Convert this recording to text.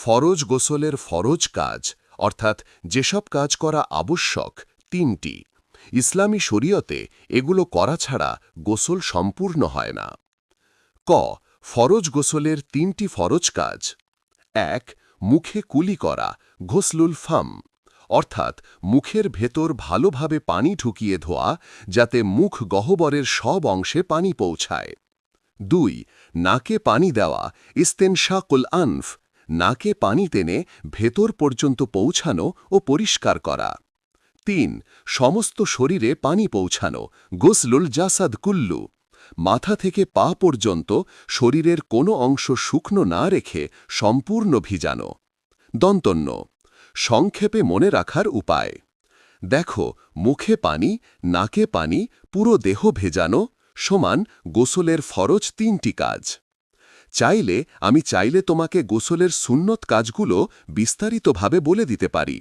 ফরজ গোসলের ফরজ কাজ অর্থাৎ যেসব কাজ করা আবশ্যক তিনটি। ইসলামী শরীয়তে এগুলো করা ছাড়া গোসল সম্পূর্ণ হয় না। ক ফরজ গোসলের তিনটি ফরজ কাজ। ১ মুখে কুলি করা ঘসলুল ফাম অর্থাৎ মুখের ভেতর ভালোভাবে পানি ঢুকিয়ে ধোয়া যাতে মুখ গহ্বরের সব অংশে পানি পৌঁছায়। ২ নাকে পানি দেওয়া ইস্তেনশাকুল আনফ নাকে পানি টেনে ভেতর পর্যন্ত পৌঁছানো ও পরিষ্কার করা। ৩ সমস্ত শরীরে পানি পৌঁছানো গুসলুল জাসাদ কুল্লু মাথা থেকে পা পর্যন্ত শরীরের কোনো অংশ শুকনো না রেখে সম্পূর্ণ ভিজানো। দন্তন্য সংক্ষেপে মনে রাখার উপায়। দেখো মুখে পানি, নাকে পানি, পুরো দেহ ভেজানো সমান গোসলের ফরজ তিনটি কাজ। চাইলে তোমাকে গোসলের সুন্নত কাজগুলো বিস্তারিতভাবে বলে দিতে পারি।